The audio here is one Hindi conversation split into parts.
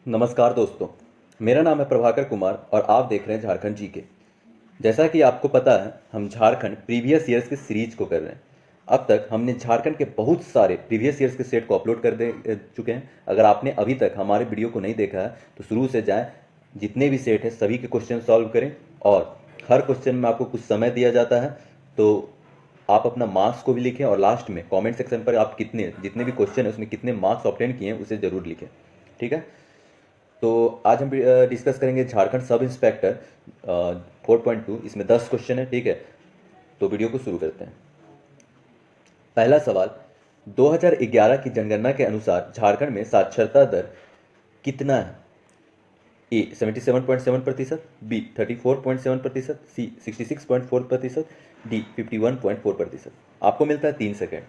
नमस्कार दोस्तों, मेरा नाम है प्रभाकर कुमार और आप देख रहे हैं झारखंड जीके। जैसा कि आपको पता है, हम झारखंड प्रीवियस ईयर्स के सीरीज को कर रहे हैं। अब तक हमने झारखंड के बहुत सारे प्रीवियस ईयर्स के सेट को अपलोड कर दे चुके हैं। अगर आपने अभी तक हमारे वीडियो को नहीं देखा है तो शुरू से जाएं, जितने भी सेट हैं सभी के क्वेश्चन सॉल्व करें और हर क्वेश्चन में आपको कुछ समय दिया जाता है, तो आप अपना मार्क्स को भी लिखें और लास्ट में कमेंट सेक्शन पर आप जितने भी क्वेश्चन है उसमें कितने मार्क्स ऑब्टेन किए हैं उसे ज़रूर लिखें। ठीक है, तो आज हम डिस्कस करेंगे झारखंड सब इंस्पेक्टर 4.2। इसमें 10 क्वेश्चन है। ठीक है, तो वीडियो को शुरू करते हैं। पहला सवाल, 2011 की जनगणना के अनुसार झारखंड में साक्षरता दर कितना है? ए 77.7%, बी 34.7%, सी 66.4%, डी 51.4%। आपको मिलता है 3 सेकेंड।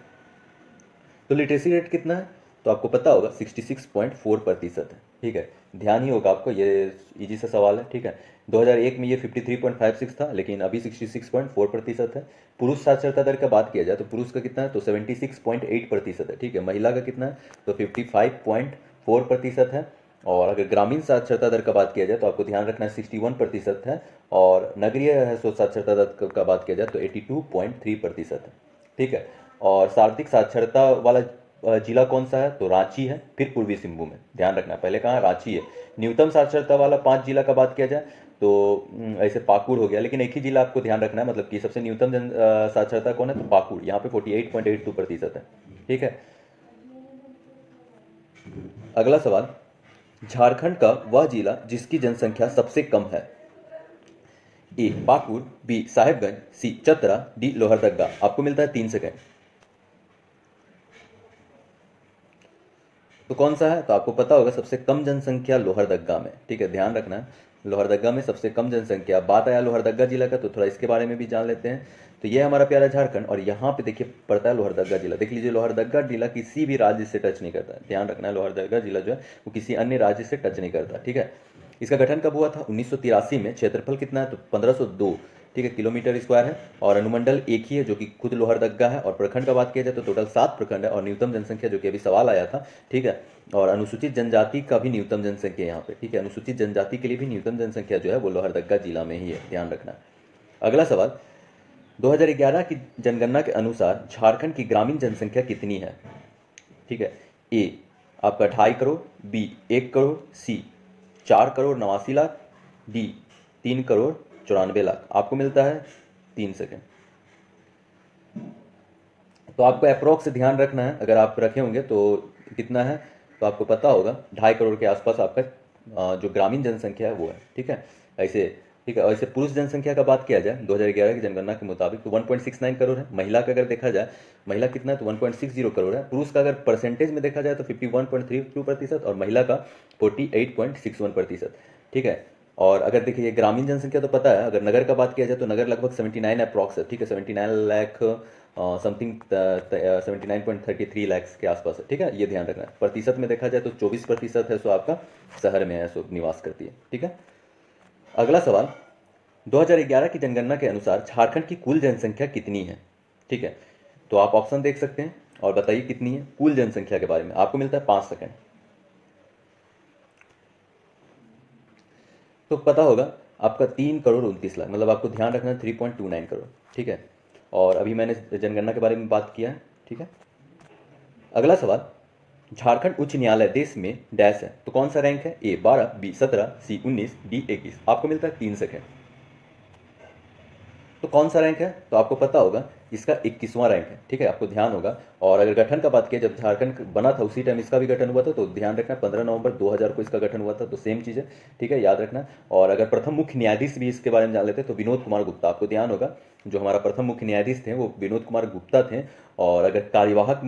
तो लिटरेसी रेट कितना है? तो आपको पता होगा 66.4% है। ठीक है, ध्यान ही होगा आपको, ये इजी सा सवाल है। ठीक है, 2001 में ये 53.56 था, लेकिन अभी 66.4% है। पुरुष साक्षरता दर का बात किया जाए तो पुरुष का कितना है? तो 76.8% है। ठीक है, महिला का कितना है? तो 55.4% है। और अगर ग्रामीण साक्षरता दर का बात किया जाए तो आपको ध्यान रखना है 61% है। और नगरीय है सो साक्षरता दर का बात किया जाए तो 82.3% है। ठीक है, और सार्वत्रिक साक्षरता वाला जिला कौन सा है? तो रांची है, फिर पूर्वी सिंहभूम है। ध्यान रखना, पहले कहाँ? रांची है। न्यूनतम साक्षरता वाला 5 जिला का बात किया जाए तो ऐसे पाकुड़ हो गया, लेकिन एक ही जिला आपको ध्यान रखना है, मतलब कि सबसे न्यूनतम साक्षरता कौन है? तो पाकुड़, यहाँ पे 48.82% है। ठीक है, अगला सवाल, झारखंड का वह जिला जिसकी जनसंख्या सबसे कम है। ए पाकुड़, बी साहेबगंज, सी चतरा, डी लोहरदगा। आपको मिलता है 3 सेकेंड। तो कौन सा है? तो आपको पता होगा सबसे कम जनसंख्या लोहरदगा में। ठीक है, ध्यान रखना है, लोहरदगा में सबसे कम जनसंख्या। बात आया लोहरदगा जिला का तो थोड़ा इसके बारे में भी जान लेते हैं। तो ये हमारा प्यारा झारखंड, और यहाँ पे देखिए पड़ता है लोहरदगा जिला। देख लीजिए, लोहरदगा जिला किसी भी राज्य से टच नहीं करता है। ध्यान रखना है, लोहरदगा जिला जो है वो किसी अन्य राज्य से टच नहीं करता। ठीक है, इसका गठन कब हुआ था? 1983 में। क्षेत्रफल कितना है? तो 1502 ठीक है किलोमीटर स्क्वायर है। और अनुमंडल एक ही है जो कि खुद लोहरदगा है। और प्रखंड का बात किया जाए तो टोटल 7 प्रखंड है। और न्यूनतम जनसंख्या जो कि अभी सवाल आया था, ठीक है, और अनुसूचित जनजाति का भी न्यूनतम जनसंख्या यहाँ पे। ठीक है, अनुसूचित जनजाति के लिए भी न्यूनतम जनसंख्या जो है वो लोहरदगा जिला में ही है। ध्यान रखना। अगला सवाल, 2011 की जनगणना के अनुसार झारखंड की ग्रामीण जनसंख्या कितनी है? ठीक है, ए आपका 2.5 करोड़, बी 1 करोड़, सी 4 करोड़ 89 लाख, डी 3 करोड़ 94 लाख। आपको मिलता है 3 सेकेंड। तो आपको अप्रोक्स ध्यान रखना है, अगर आप रखे होंगे तो कितना है? तो आपको पता होगा 2.5 करोड़ के आसपास आपका जो ग्रामीण जनसंख्या है वो है। ठीक है, ऐसे ठीक है। ऐसे पुरुष जनसंख्या का बात किया जाए 2011 की जनगणना के मुताबिक तो 1.69 करोड़ है। महिला का अगर देखा जाए, महिला कितना है? तो 1.60 करोड़ है। पुरुष का अगर परसेंटेज में देखा जाए तो 51.32% और महिला का 48.61%। ठीक है, और अगर देखिए ग्रामीण जनसंख्या तो पता है, अगर नगर का बात किया जाए तो नगर लगभग 79 अप्रॉक्स है। ठीक है, 79 लाख समथिंग 79.33 लैक्स के आसपास है। ठीक है, ये ध्यान रखना है। प्रतिशत में देखा जाए तो 24% है सो आपका शहर में है, सो निवास करती है। ठीक है, अगला सवाल, 2011 की जनगणना के अनुसार झारखंड की कुल जनसंख्या कितनी है? ठीक है, तो आप ऑप्शन देख सकते हैं और बताइए कितनी है कुल जनसंख्या के बारे में। आपको मिलता है 5 सेकेंड। तो पता होगा आपका 3 करोड़ 29 लाख, मतलब आपको ध्यान रखना है 3.29 करोड़। ठीक है, और अभी मैंने जनगणना के बारे में बात किया है। ठीक है, अगला सवाल, झारखंड उच्च न्यायालय देश में डैश है, तो कौन सा रैंक है? ए 12, बी 17, सी 19, डी 21। आपको मिलता है 3 सेकेंड। तो कौन सा रैंक है? तो आपको पता होगा इसका 21वां रैंक है। ठीक है, आपको ध्यान होगा। और अगर गठन का बात किया, जब झारखंड बना था उसी टाइम इसका भी गठन हुआ था, तो ध्यान रखना 15 नवंबर 2000 को इसका गठन हुआ था। तो सेम चीज़ है। ठीक है, याद रखना। और अगर प्रथम मुख्य न्यायाधीश भी इसके बारे में जान लेते हैं तो विनोद कुमार गुप्ता। आपको ध्यान होगा जो हमारा प्रथम मुख्य न्यायाधीश थे वो विनोद कुमार गुप्ता थे। और अगर कार्यवाहक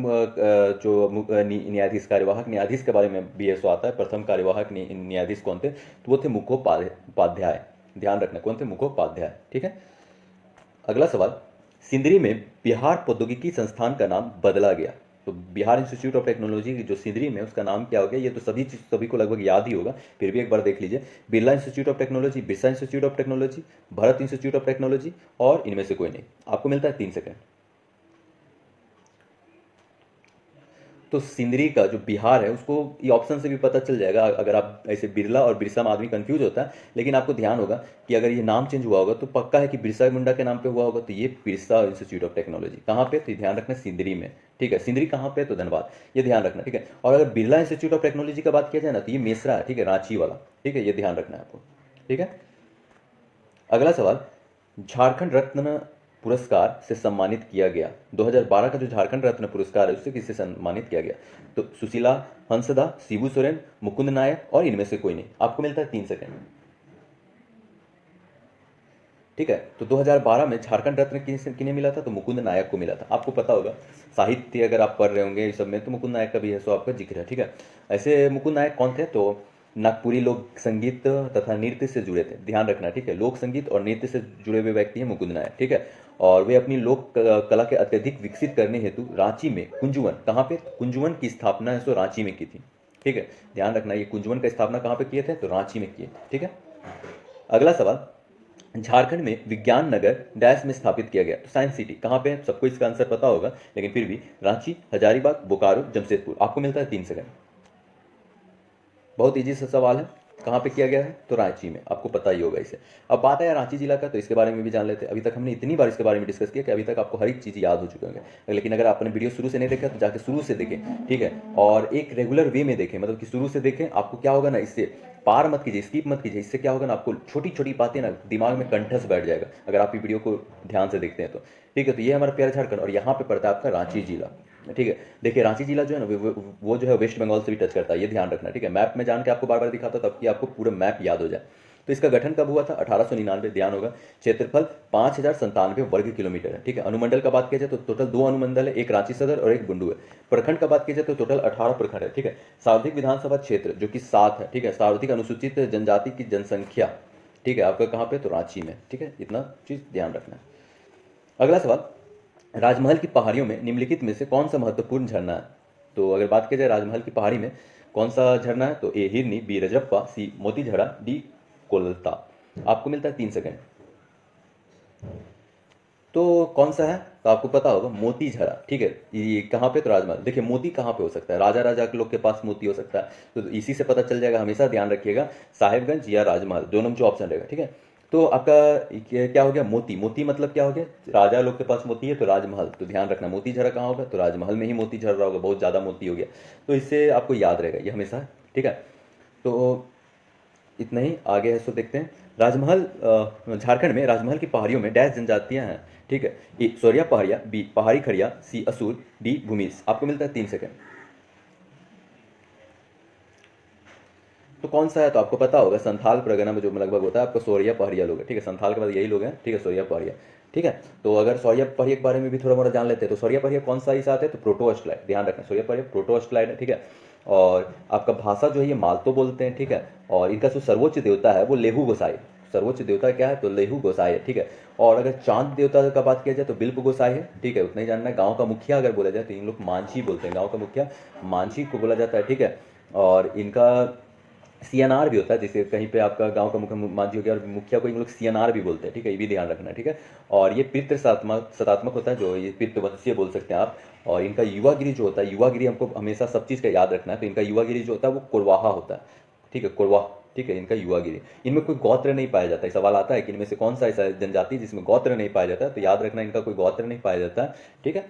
कार्यवाहक न्यायाधीश के बारे में भी ऐसा आता है, प्रथम कार्यवाहक न्यायाधीश कौन थे? तो वो थे मुखोपाध्याय। ध्यान रखना, कौन थे? मुखोपाध्याय। ठीक है, अगला सवाल, सिंदरी में बिहार प्रौद्योगिकी संस्थान का नाम बदला गया, तो बिहार इंस्टीट्यूट ऑफ टेक्नोलॉजी की जो सिंदरी में उसका नाम क्या हो गया? ये तो सभी को लगभग याद ही होगा, फिर भी एक बार देख लीजिए। Birla institute of technology, Birsa institute of technology, Bharat institute of technology, और इनमें से कोई नहीं। आपको मिलता है 3 सेकेंड। तो सिंदरी का जो बिहार है उसको ये ऑप्शन से भी पता चल जाएगा, अगर आप ऐसे बिरला और बिरसा में आदमी कंफ्यूज होता है। लेकिन आपको ध्यान होगा कि अगर ये नाम चेंज हुआ होगा तो पक्का है कि बिरसा मुंडा के नाम पे हुआ होगा, तो ये बिरसा इंस्टीट्यूट ऑफ टेक्नोलॉजी कहाँ पे, तो ध्यान रखना सिंदरी में, ठीक है। सिंदरी कहाँ पे, तो धनबाद, ये ध्यान रखना, ठीक है। और अगर बिरला इंस्टीट्यूट ऑफ टेक्नोलॉजी का बात किया जाए ना तो ये मेसरा है, ठीक है, रांची वाला, ठीक है, ये ध्यान रखना है आपको, ठीक है। अगला सवाल, झारखंड रत्न पुरस्कार से सम्मानित किया गया 2012 का जो झारखंड रत्न पुरस्कार है उससे किससे सम्मानित किया गया, तो सुशीला हंसदा, शिबू सोरेन, मुकुंद नायक और इनमें से कोई नहीं। आपको मिलता है 3 सेकंड, ठीक है। तो 2012 में झारखंड रत्न किन्हें मिला था, तो मुकुंद नायक को मिला था। आपको पता होगा, साहित्य अगर आप पढ़ रहे होंगे इस सब में, तो मुकुंद नायक का भी है सो आपका जिक्र है, ठीक है। ऐसे मुकुंद नायक कौन थे, तो नागपुरी लोक संगीत तथा नृत्य से जुड़े थे, ध्यान रखना, ठीक है। लोक संगीत और नृत्य से जुड़े हुए व्यक्ति हैं मुकुंद नायक, ठीक है। और वे अपनी लोक कला के अत्यधिक विकसित करने हेतु रांची में कुंजुवन, कहाँ पे, कुंजुवन की स्थापना है सो रांची में की थी, ठीक है। ध्यान रखना, ये कुंजुवन का स्थापना कहाँ पे किए थे, तो रांची में किए, ठीक है। अगला सवाल, झारखंड में विज्ञान नगर डैश में स्थापित किया गया, तो साइंस सिटी कहाँ पे है, सबको इसका आंसर पता होगा, लेकिन फिर भी रांची, हजारीबाग, बोकारो, जमशेदपुर। आपको मिलता है 3 सेकंड। बहुत इजी सा सवाल है, कहाँ पे किया गया है, तो रांची में, आपको पता ही होगा इसे। अब बात है रांची जिला का, तो इसके बारे में भी जान लेते हैं। अभी तक हमने इतनी बार इसके बारे में डिस्कस किया कि अभी तक आपको हर एक चीज़ याद हो चुके होंगे, लेकिन अगर आपने वीडियो शुरू से नहीं देखा तो जाके शुरू से देखें, ठीक है। और एक रेगुलर वे में देखें, मतलब कि शुरू से देखें। आपको क्या होगा ना, इससे पार मत कीजिए, स्किप मत कीजिए। इससे क्या होगा ना, आपको छोटी छोटी बातें ना दिमाग में कंठस्थ बैठ जाएगा अगर आप ये वीडियो को ध्यान से देखते हैं तो, ठीक है। तो ये हमारा प्यारा झारखंड, और यहाँ पे पड़ता है आपका रांची जिला, ठीक है। देखिए रांची जिला जो है ना वो जो है वेस्ट बंगाल से भी टच करता है, ये ध्यान रखना, ठीक है। मैप में जान के आपको बार बार दिखाता हूं ताकि आपको पूरा मैप याद हो जाए। तो इसका गठन कब हुआ था, 1899, ध्यान होगा। क्षेत्रफल 5097 वर्ग किलोमीटर है, ठीक है। अनुमंडल का बात किया जाए तो टोटल 2 अनुमंडल है, एक रांची सदर और एक बुंडू है। प्रखंड का बात की जाए तो टोटल 18 प्रखंड है, ठीक है। सार्वधिक विधानसभा क्षेत्र जो कि 7 है, ठीक है। सार्वधिक अनुसूचित जनजाति की जनसंख्या, ठीक है, आपका कहाँ पे, तो रांची में, ठीक है। इतना चीज ध्यान रखना है। अगला सवाल, राजमहल की पहाड़ियों में निम्नलिखित में से कौन सा महत्वपूर्ण झरना है, तो अगर बात की जाए राजमहल की पहाड़ी में कौन सा झरना है, तो ए हिरनी, बी रजरप्पा, सी मोती झरा, डी कोलता। आपको मिलता है 3 सेकंड। तो कौन सा है, तो आपको पता होगा मोती झरा, ठीक है। ये कहाँ पे, तो राजमहल। देखिए मोती कहाँ पे हो सकता है, राजा राजा के लोग के पास मोती हो सकता है, तो इसी से पता चल जाएगा। हमेशा ध्यान रखिएगा, साहिबगंज या राजमहल दोनों में जो ऑप्शन रहेगा, ठीक है। तो आपका क्या हो गया, मोती। मोती मतलब क्या हो गया, राजा लोग के पास मोती है तो राजमहल, तो ध्यान रखना मोती झरा कहाँ होगा, तो राजमहल में ही मोती झर रहा होगा, बहुत ज़्यादा मोती हो गया, तो इससे आपको याद रहेगा ये हमेशा, ठीक है। तो इतना ही, आगे है सो देखते हैं। राजमहल, झारखंड में राजमहल की पहाड़ियों में डैश जनजातियां हैं, ठीक है। ए सोरिया पहाड़िया, बी पहाड़ी खड़िया, सी असुर, डी भूमिज। आपको मिलता है 3 सेकंड। तो कौन सा है, तो आपको पता होगा संथाल परगना में जो लगभग होता है आपका सोरिया पहाड़िया लोग है, ठीक है। संथाल के बाद यही लोग हैं, ठीक है, सोरिया पहाड़िया, ठीक है। तो अगर सोरिया पहाड़िया के बारे में भी थोड़ा मोड़ा जान लेते हैं, तो सोरिया पहाड़िया कौन सा इस आते हैं, तो प्रोटोस्टलाइड, ध्यान रखना, सोरिया पहाड़िया प्रोटोस्टलाइड है, ठीक है। और आपका भाषा जो है ये मालतो बोलते हैं, ठीक है। और इनका जो सर्वोच्च देवता है वो लेहू गोसाई, सर्वोच्च देवता क्या है, तो लेहू गोसाई है, ठीक है। और अगर चांद देवता का बात किया जाए तो बिल्प गोसाई है, ठीक है, उतना ही जानना है। गांव का मुखिया अगर बोला जाए तो इन लोग मांझी बोलते हैं, गांव का मुखिया मांझी को बोला जाता है, ठीक है। और इनका सीएनआर भी होता है, जैसे कहीं पे आपका गांव का मुखिया मांझी हो गया और मुखिया को इन लोग सीएनआर भी बोलते हैं, ठीक है, ये भी ध्यान रखना, ठीक है। और ये पितृ सतात्मक होता है, जो ये पितृवंशीय बोल सकते हैं आप। और इनका युवागिरी जो होता है, युवागिरी हमको हमेशा सब चीज़ का याद रखना है, तो इनका युवागिरी जो होता है वो कुरवाहा होता है, ठीक है, कुरवाह, ठीक है, इनका युवागिरी। इनमें कोई गोत्र नहीं पाया जाता है, सवाल आता है कि इनमें से कौन सा ऐसा जनजाति जिसमें गोत्र नहीं पाया जाता है, तो याद रखना इनका कोई गोत्र नहीं पाया जाता है, ठीक है,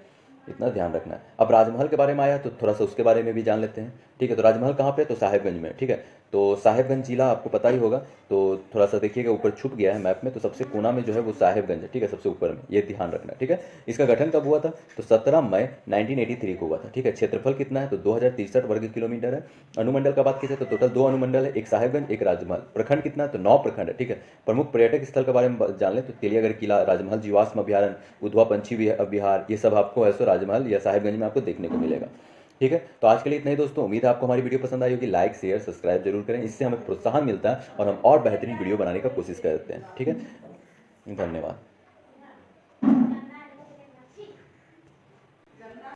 इतना ध्यान रखना है। अब राजमहल के बारे में आया तो थोड़ा सा उसके बारे में भी जान लेते हैं, ठीक है। तो राजमहल कहाँ पे है, तो साहिबगंज में, ठीक है। तो साहिबगंज जिला आपको पता ही होगा, तो थोड़ा सा देखिएगा ऊपर छुप गया है मैप में, तो सबसे कोना में जो है वो साहिबगंज है, ठीक है, सबसे ऊपर में, ये ध्यान रखना, ठीक है। इसका गठन कब हुआ था, तो 17 मई 1983 को हुआ था, ठीक है। क्षेत्रफल कितना है, तो 2063 वर्ग किलोमीटर है। अनुमंडल का बात की जाए तो टोटल 2 अनुमंडल है, एक साहिबगंज एक राजमहल। प्रखंड कितना है, तो 9 प्रखंड है, ठीक है। प्रमुख पर्यटक स्थल के बारे में जान ले तो तेलियागढ़ किला, राजमहल जीवाश्म अभ्यारण्य, उधवा पंछी विहार, ये सब आपको ऐसो राजमहल या साहिबगंज में आपको देखने को मिलेगा, ठीक है। तो आज के लिए इतना ही दोस्तों, उम्मीद है आपको हमारी वीडियो पसंद आई होगी। लाइक शेयर सब्सक्राइब जरूर करें, इससे हमें प्रोत्साहन मिलता है और हम और बेहतरीन वीडियो बनाने का कोशिश करते हैं, ठीक है। धन्यवाद।